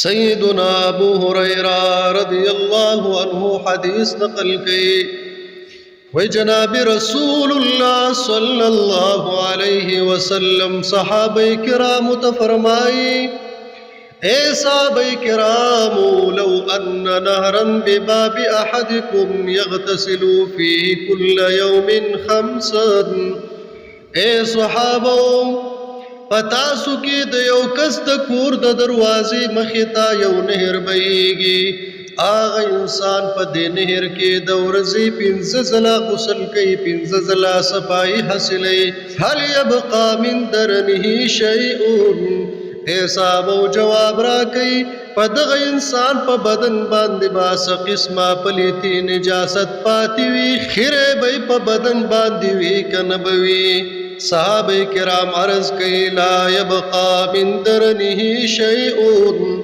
सैयदुना अबू हुरैरा रदियल्लाहु अन्हु हदीस नकल कई वही जनाब रसूलुल्लाह सल्लल्लाहु अलैहि वसल्लम सहाबे किराम फरमाई ए सहाबे किराम लौ अन्न नहरन बिबाबि अहदिकुम यगतसिलु फीहि कुल्ल यौमिन खम्सन ए सहाबो पता सुकी द यौ कस द कूर द दरवाजे मखिता यौ नहर बहेगी आग इंसान प दे नहर के दौरजी पिंजला गुसल कई पिंजला सफाई हसले हल यबका मिन दरनिही शैउन ऐसा वो जवाब रा कई पदग इंसान प बदन बांध बास किस्मा पलीती निजासत पाती हुई खिरे बई प बदन बांधी हुई कनबवी साहबे किराम अर्ज कई ला यबका मिन दरनिही शैउन